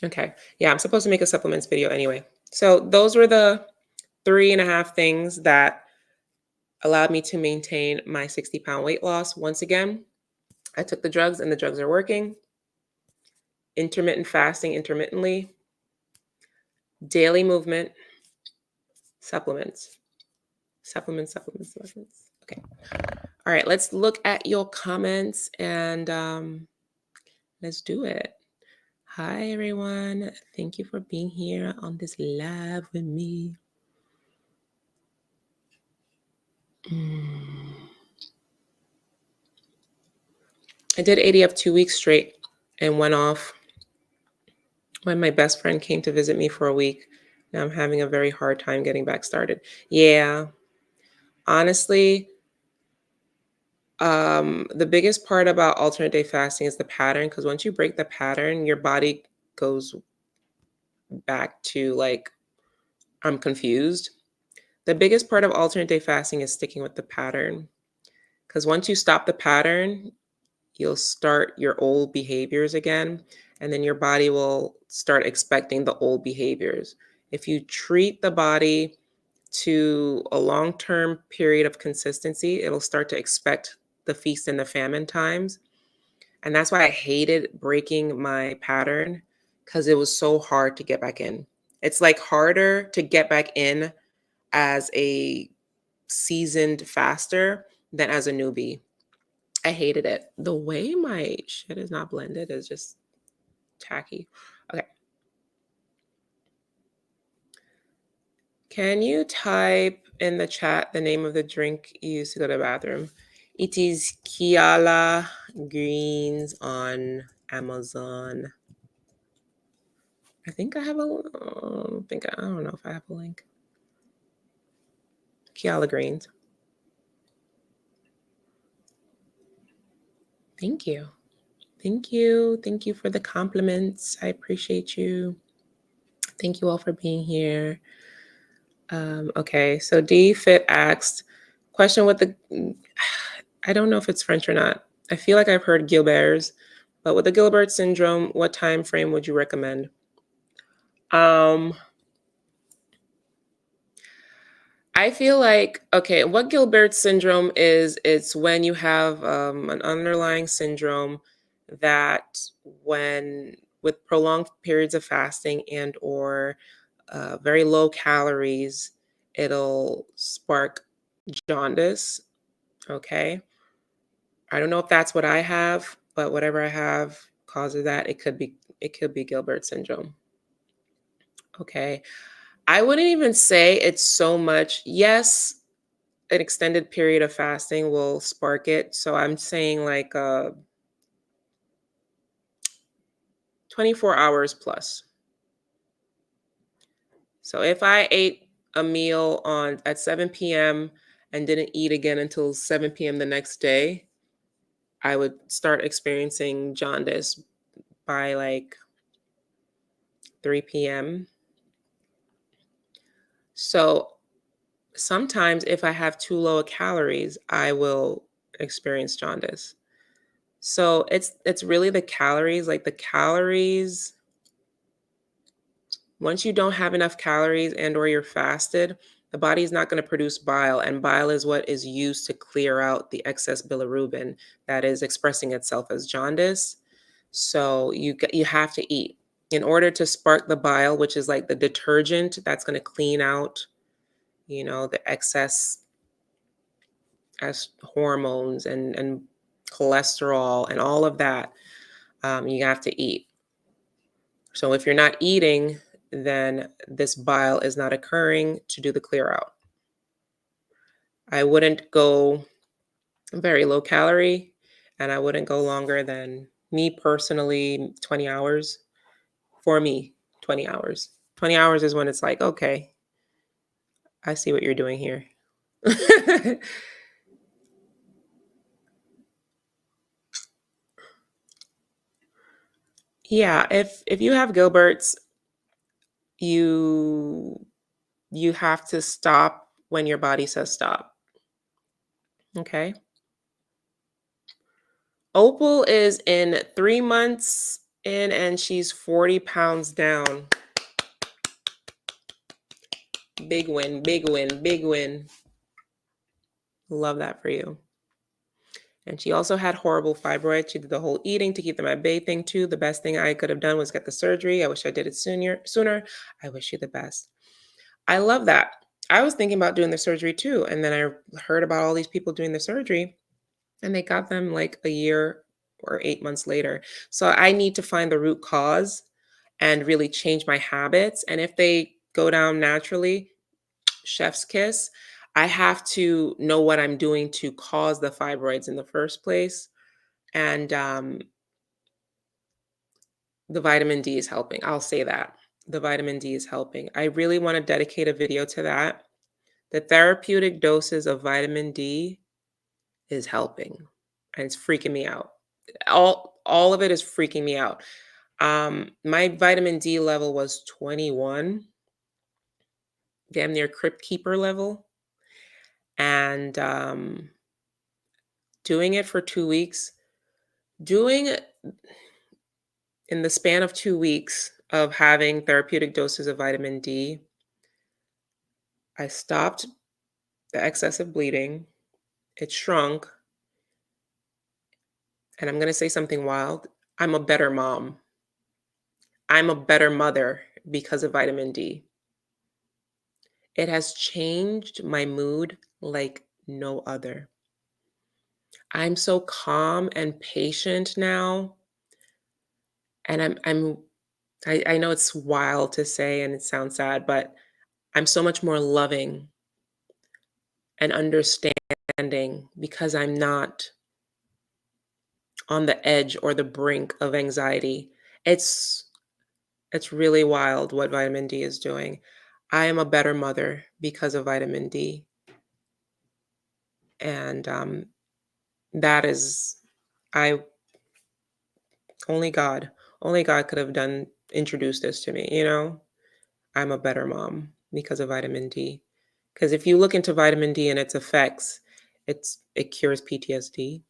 A: Okay. Yeah, I'm supposed to make a supplements video anyway. So those were the 3.5 things that allowed me to maintain my 60-pound weight loss. Once again, I took the drugs and the drugs are working. Intermittent fasting intermittently, daily movement, supplements. Supplements. Okay. All right, let's look at your comments and let's do it. Hi, everyone. Thank you for being here on this live with me. I did ADF 2 weeks straight and went off when my best friend came to visit me for a week. Now I'm having a very hard time getting back started. Yeah, honestly, the biggest part about alternate day fasting is the pattern, because once you break the pattern, your body goes back to like, I'm confused. The biggest part of alternate day fasting is sticking with the pattern, because once you stop the pattern, you'll start your old behaviors again, and then your body will start expecting the old behaviors. If you treat the body to a long-term period of consistency, it'll start to expect the feast and the famine times. And that's why I hated breaking my pattern, because it was so hard to get back in. It's like harder to get back in as a seasoned faster than as a newbie. I hated it. The way my shit is not blended is just tacky. Okay. Can you type in the chat the name of the drink you use to go to the bathroom? It is Kiala Greens on Amazon. I think I have a. I don't know if I have a link. Kiala Greens. Thank you. Thank you. Thank you for the compliments. I appreciate you. Thank you all for being here. Okay, so D Fit asked, question with the, I don't know if it's French or not. I feel like I've heard Gilbert's, but with the Gilbert syndrome, what time frame would you recommend? I feel like, okay, what Gilbert syndrome is, it's when you have an underlying syndrome that when with prolonged periods of fasting and or very low calories, it'll spark jaundice. Okay. I don't know if that's what I have, but whatever I have causes that. It could be Gilbert syndrome. Okay. I wouldn't even say it's so much. Yes, an extended period of fasting will spark it. So I'm saying like 24 hours plus. So if I ate a meal on at 7 p.m. and didn't eat again until 7 p.m. the next day, I would start experiencing jaundice by like 3 p.m. So sometimes if I have too low calories, I will experience jaundice. So it's really the calories, like the calories. Once you don't have enough calories and or you're fasted, the body is not going to produce bile, and bile is what is used to clear out the excess bilirubin that is expressing itself as jaundice. So you have to eat in order to spark the bile, which is like the detergent that's going to clean out, the excess as hormones and cholesterol and all of that. You have to eat. So if you're not eating, then this bile is not occurring to do the clear out. I wouldn't go very low calorie, and I wouldn't go longer than, me personally, 20 hours. For me, 20 hours. 20 hours is when it's like, okay, I see what you're doing here. Yeah, if you have Gilbert's, you you have to stop when your body says stop. Okay? Opal is in 3 months in and she's 40 pounds down. Big win, big win, big win. Love that for you. And she also had horrible fibroids. She did the whole eating to keep them at bay thing too. The best thing I could have done was get the surgery. I wish I did it sooner. I wish you the best. I love that. I was thinking about doing the surgery too. And then I heard about all these people doing the surgery and they got them like a year or 8 months later. So I need to find the root cause and really change my habits. And if they go down naturally, chef's kiss. I have to know what I'm doing to cause the fibroids in the first place. And the vitamin D is helping. I'll say that. The vitamin D is helping. I really want to dedicate a video to that. The therapeutic doses of vitamin D is helping. And it's freaking me out. All of it is freaking me out. My vitamin D level was 21, damn near crypt keeper level. And doing it for 2 weeks, doing it in the span of 2 weeks of having therapeutic doses of vitamin D, I stopped the excessive bleeding. It shrunk. And I'm going to say something wild. I'm a better mom. I'm a better mother because of vitamin D. It has changed my mood like no other. I'm so calm and patient now. And I know it's wild to say and it sounds sad, but I'm so much more loving and understanding because I'm not on the edge or the brink of anxiety. It's it's really wild what vitamin D is doing. I am a better mother because of vitamin D. And that is, I only God, only God could have done introduced this to me. I'm a better mom because of vitamin D. Because if you look into vitamin D and its effects, it cures PTSD,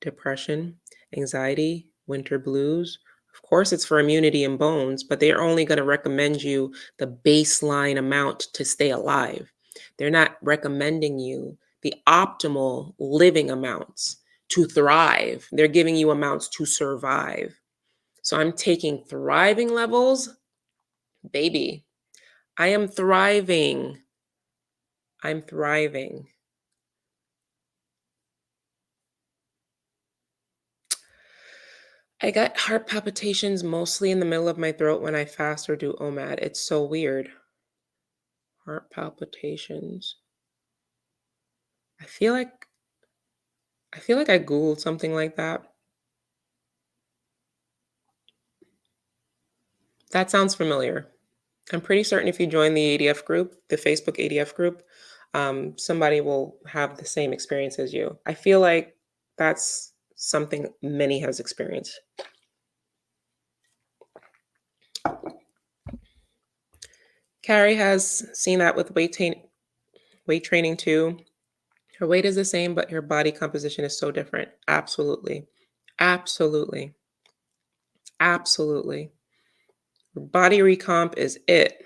A: depression, anxiety, winter blues. Of course, it's for immunity and bones, but they're only going to recommend you the baseline amount to stay alive. They're not recommending you the optimal living amounts to thrive. They're giving you amounts to survive. So I'm taking thriving levels, baby. I am thriving. I'm thriving. I got heart palpitations mostly in the middle of my throat when I fast or do OMAD. It's so weird. Heart palpitations. I feel like I googled something like that. That sounds familiar. I'm pretty certain if you join the ADF group, the Facebook ADF group, somebody will have the same experience as you. I feel like that's something many has experienced. Carrie has seen that with weight training too. Her weight is the same, but her body composition is so different. Absolutely. Absolutely. Absolutely. Body recomp is it.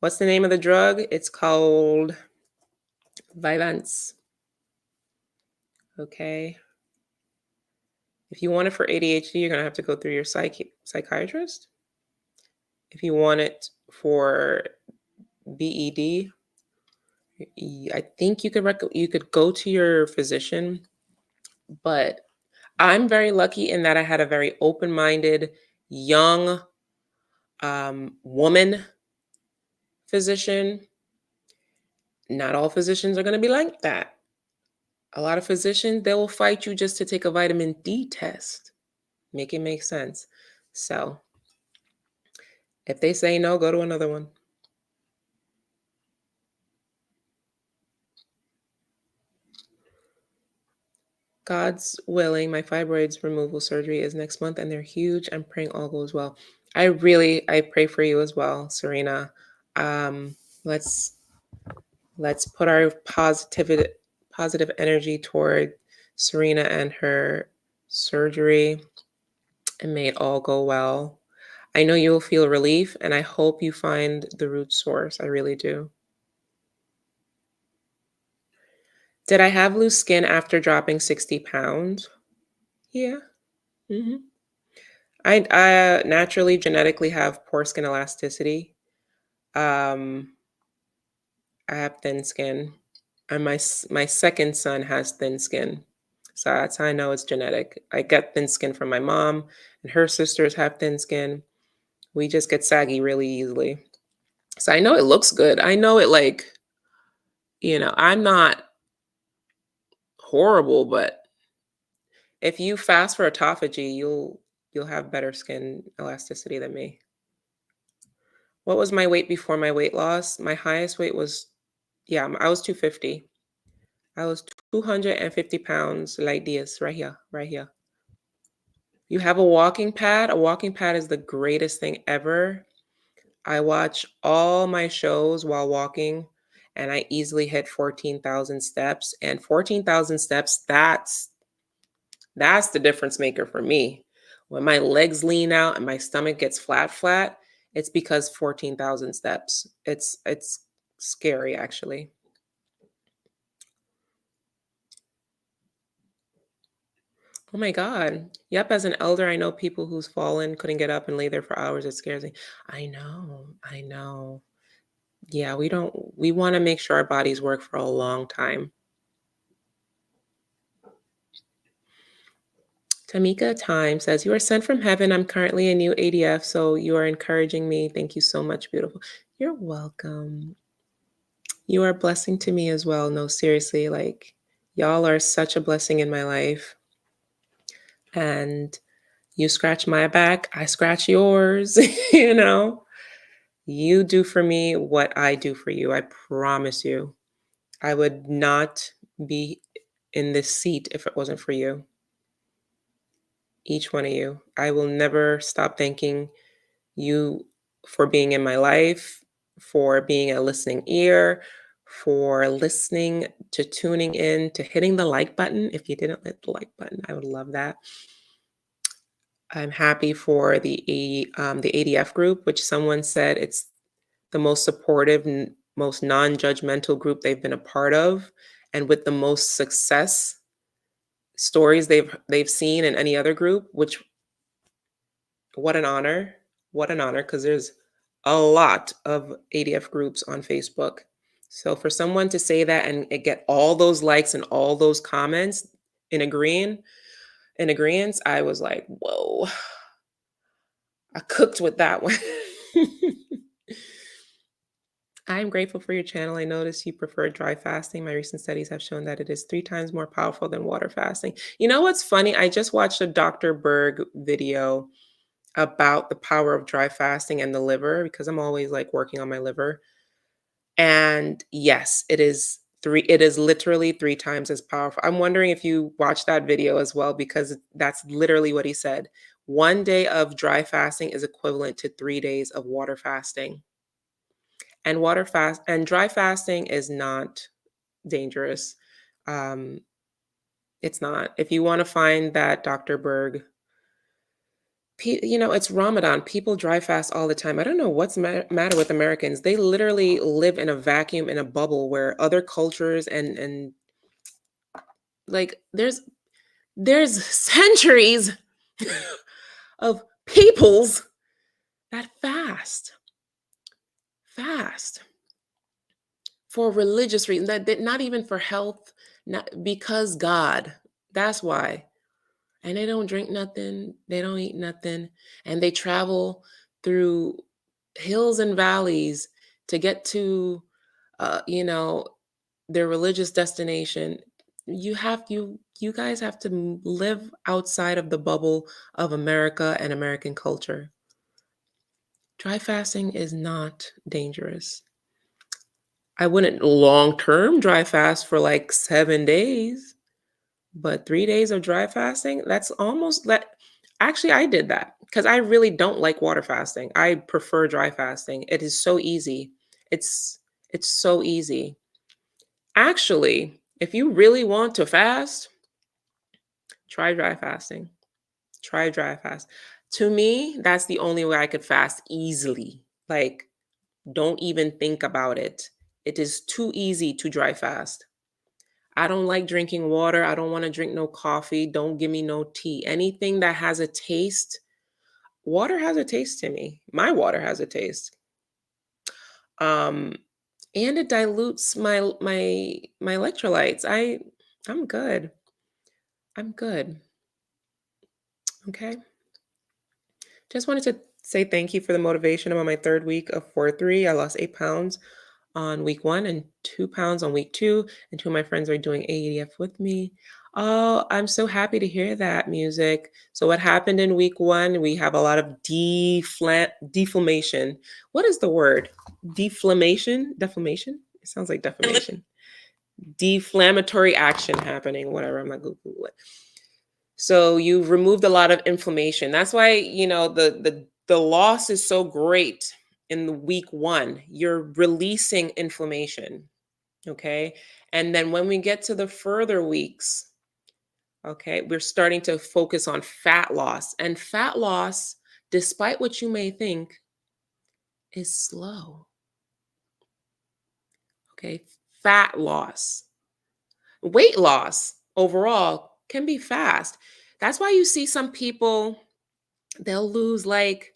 A: What's the name of the drug? It's called Vyvanse. Okay. If you want it for ADHD, you're going to have to go through your psychiatrist. If you want it for BED, I think you could go to your physician, but I'm very lucky in that I had a very open-minded, young woman physician. Not all physicians are going to be like that. A lot of physicians, they will fight you just to take a vitamin D test. Make it make sense. So if they say no, go to another one. God's willing, my fibroids removal surgery is next month and they're huge. I'm praying all goes well. I pray for you as well, Serena. Um, let's put our positive energy toward Serena and her surgery, and may it all go well. I know you'll feel relief, and I hope you find the root source. I really do. Did I have loose skin after dropping 60 pounds? Yeah. hmm I naturally, genetically have poor skin elasticity. Um, I have thin skin, and my second son has thin skin, so that's how I know it's genetic. I get thin skin from my mom, and her sisters have thin skin. We just get saggy really easily. So I know it looks good. I know it like, I'm not horrible, but if you fast for autophagy, you'll have better skin elasticity than me. What was my weight before my weight loss? My highest weight was, yeah, I was 250. I was 250 pounds like this, right here, right here. You have a walking pad. A walking pad is the greatest thing ever. I watch all my shows while walking, and I easily hit 14,000 steps. And 14,000 steps, that's the difference maker for me. When my legs lean out and my stomach gets flat, it's because 14,000 steps. It's scary actually. Oh my God. Yep, as an elder, I know people who's fallen, couldn't get up and lay there for hours. It scares me. I know. I know. Yeah, we want to make sure our bodies work for a long time. Tamika Time says, "You are sent from heaven. I'm currently a new ADF, so you are encouraging me. Thank you so much, beautiful." You're welcome. You are a blessing to me as well. No, seriously, like y'all are such a blessing in my life. And you scratch my back, I scratch yours, you know. You do for me what I do for you. I promise you. I would not be in this seat if it wasn't for you. Each one of you. I will never stop thanking you for being in my life, for being a listening ear, for listening, to tuning in, to hitting the like button. If you didn't hit the like button, I would love that. I'm happy for the ADF group, which someone said it's the most supportive most non-judgmental group they've been a part of, and with the most success stories they've seen in any other group, which what an honor. What an honor, because there's a lot of ADF groups on Facebook. So for someone to say that and it get all those likes and all those comments in agreeing in agreement, I was like, whoa, I cooked with that one. I'm grateful for your channel. I noticed you prefer dry fasting. My recent studies have shown that it is 3 times more powerful than water fasting. You know what's funny? I just watched a Dr. Berg video about the power of dry fasting and the liver because I'm always like working on my liver. And yes, it is literally 3 times as powerful. I'm wondering if you watched that video as well, because that's literally what he said. 1 day of dry fasting is equivalent to 3 days of water fasting. And dry fasting is not dangerous. Um, it's not. If you want to find that Dr. Berg, it's Ramadan. People dry fast all the time. I don't know what's matter with Americans. They literally live in a vacuum, in a bubble where other cultures and like there's centuries of peoples that fast for religious reasons, that not even for health, not because God. That's why. And they don't drink nothing, they don't eat nothing, and they travel through hills and valleys to get to uh, you know, their religious destination. You guys have to live outside of the bubble of America and American culture. Dry fasting is not dangerous. I wouldn't long term dry fast for like 7 days. But 3 days of dry fasting, that's almost that actually, I did that because I really don't like water fasting. I prefer dry fasting. It is so easy. It's it's so easy. Actually, if you really want to fast, try dry fasting. Try dry fast. To me, that's the only way I could fast easily. Like, don't even think about it. It is too easy to dry fast. I don't like drinking water. I don't want to drink no coffee. Don't give me no tea. Anything that has a taste. Water has a taste to me. My water has a taste. Um, and it dilutes my electrolytes. I'm good. I'm good. Okay. Just wanted to say thank you for the motivation. I'm on my third week of 4-3. I lost 8 pounds on week 1 and 2 pounds on week 2. And 2 of my friends are doing AEDF with me. Oh, I'm so happy to hear that music. So what happened in week 1? We have a lot of deflammation. What is the word? Deflammation? Deflammation? It sounds like defamation. Deflammatory action happening. Whatever. I'm not going to Google it. So you've removed a lot of inflammation. That's why, the loss is so great in the week 1. You're releasing inflammation, okay? And then when we get to the further weeks, okay, we're starting to focus on fat loss. And fat loss, despite what you may think, is slow. Okay? Fat loss. Weight loss overall can be fast. That's why you see some people, they'll lose like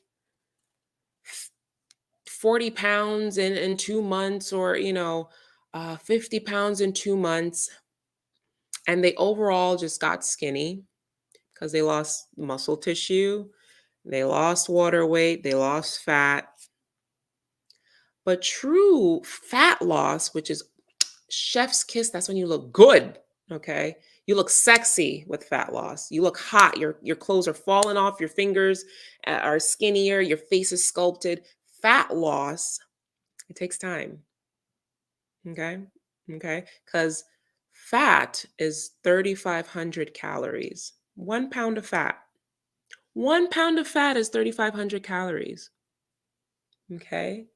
A: 40 pounds in 2 months, or 50 pounds in 2 months, and they overall just got skinny because they lost muscle tissue, they lost water weight, they lost fat. But true fat loss, which is chef's kiss, that's when you look good. Okay, you look sexy with fat loss, you look hot, your clothes are falling off, your fingers are skinnier, your face is sculpted. Fat loss, it takes time. Okay. Okay. Because fat is 3,500 calories. 1 pound of fat. 1 pound of fat is 3,500 calories. Okay.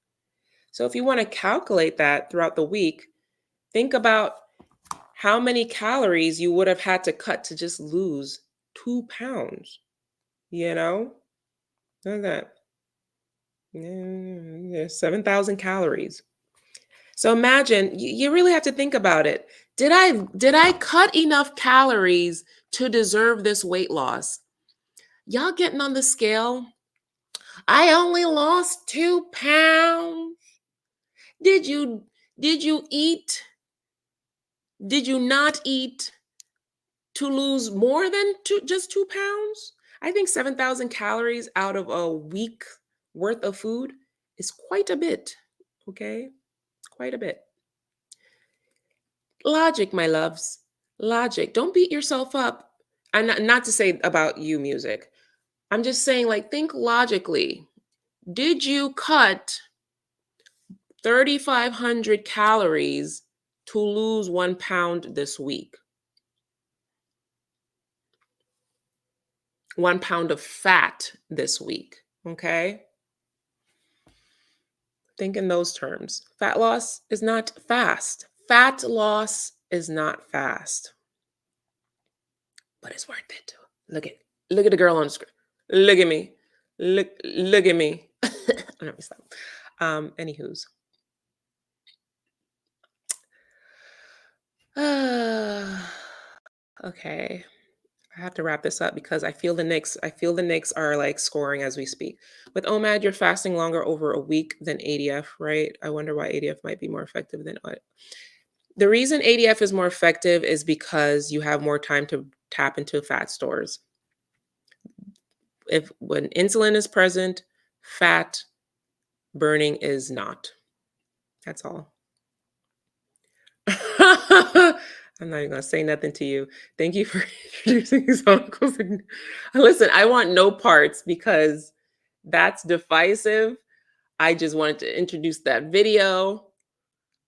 A: So if you want to calculate that throughout the week, think about how many calories you would have had to cut to just lose 2 pounds. You know? Look at that. Yeah, 7,000 calories. So imagine you really have to think about it. Did I cut enough calories to deserve this weight loss? Y'all getting on the scale? I only lost 2 pounds. Did you did you eat? Did you not eat to lose more than just 2 pounds? I think 7,000 calories out of a week worth of food is quite a bit. Okay, quite a bit. Logic, my loves. Logic. Don't beat yourself up. And not to say about you, music. I'm just saying, like, think logically. Did you cut 3,500 calories to lose 1 pound this week? 1 pound of fat this week. Okay. Think in those terms. Fat loss is not fast. Fat loss is not fast, but it's worth it. Look at look at the girl on the screen. Look at me. Look at me. Let me stop. Anywho's. Okay. I have to wrap this up because I feel the Knicks are like scoring as we speak. With OMAD, you're fasting longer over a week than ADF, right? I wonder why ADF might be more effective than what. The reason ADF is more effective is because you have more time to tap into fat stores. If when insulin is present, fat burning is not. That's all. I'm not even gonna say nothing to you. Thank you for introducing examples. Listen, I want no parts because that's divisive. I just wanted to introduce that video.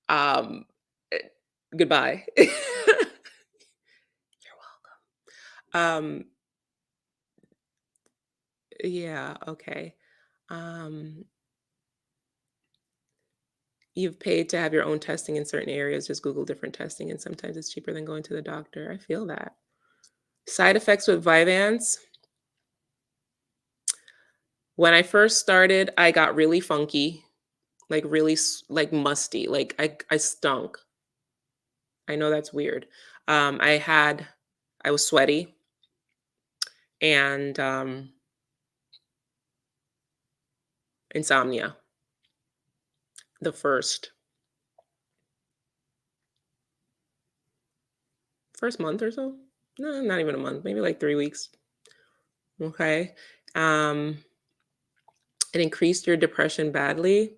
A: Um, eh, Goodbye. You're welcome. Yeah, okay. Um, you've paid to have your own testing in certain areas. Just Google different testing, and sometimes it's cheaper than going to the doctor. I feel that. Side effects with Vyvanse. When I first started, I got really funky, like really like musty, like I stunk. I know that's weird. I was sweaty and insomnia. The first month or so. No, not even a month, maybe like 3 weeks. Okay. Um, it increased your depression badly,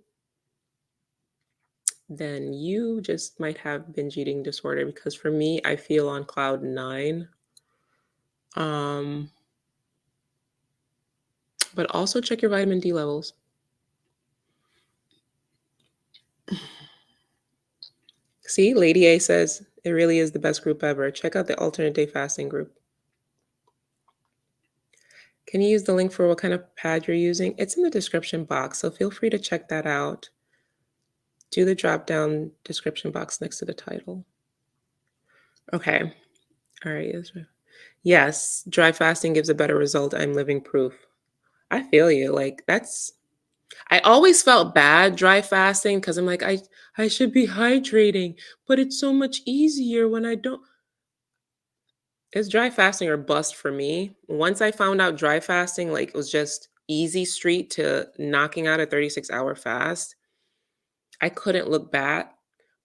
A: then you just might have binge eating disorder because for me, I feel on cloud nine. Um, but also check your vitamin D levels. See, Lady A says it really is the best group ever. Check out the alternate day fasting group. Can you use the link for what kind of pad you're using? It's in the description box, so feel free to check that out. Do the drop down description box next to the title. Okay. All right. Yes, dry fasting gives a better result. I'm living proof. I feel you. Like I always felt bad dry fasting because I'm like, I should be hydrating, but it's so much easier when I don't. It's dry fasting or bust for me. Once I found out dry fasting, like it was just easy street to knocking out a 36-hour fast, I couldn't look back.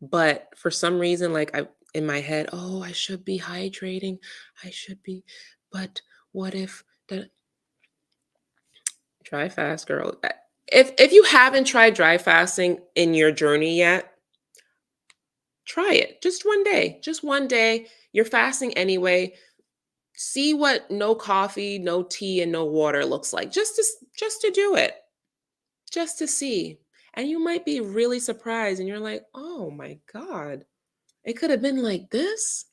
A: But for some reason, like I in my head, oh, I should be hydrating. I should be, but what if the dry fast, girl? If you haven't tried dry fasting in your journey yet, try it. Just one day. Just one day. You're fasting anyway. See what no coffee, no tea, and no water looks like. Just to do it. Just to see. And you might be really surprised and you're like, "Oh my god. It could have been like this?"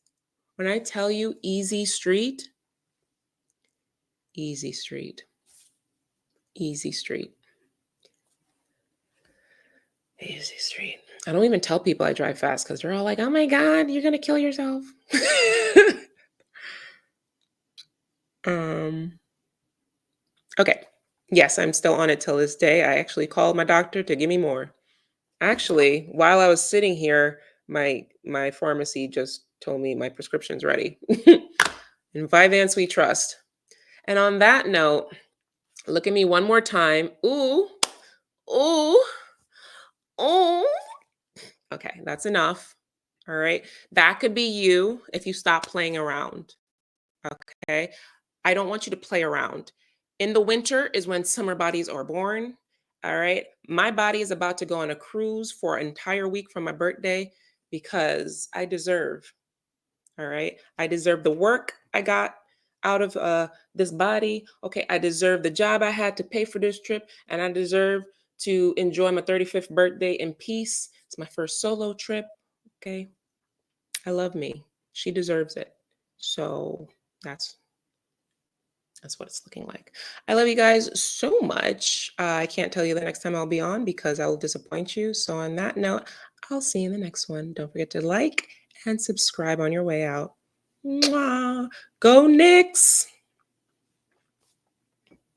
A: When I tell you easy street, easy street, easy street, easy street. I don't even tell people I drive fast because they're all like, "Oh my god, you're gonna kill yourself." um, okay. Yes, I'm still on it till this day. I actually called my doctor to give me more. Actually, while I was sitting here, my pharmacy just told me my prescription's ready. In Vyvanse we trust. And on that note, look at me one more time. Ooh, ooh, ooh. Okay, that's enough. All right. That could be you if you stop playing around. Okay. I don't want you to play around. In the winter is when summer bodies are born. All right. My body is about to go on a cruise for an entire week from my birthday because I deserve. All right. I deserve the work I got out of this body. Okay. I deserve the job I had to pay for this trip. And I deserve to enjoy my 35th birthday in peace. It's my first solo trip. Okay. I love me. She deserves it. So that's that's what it's looking like. I love you guys so much. I can't tell you the next time I'll be on because I will disappoint you. So on that note, I'll see you in the next one. Don't forget to like and subscribe on your way out. Mwah. Go Knicks!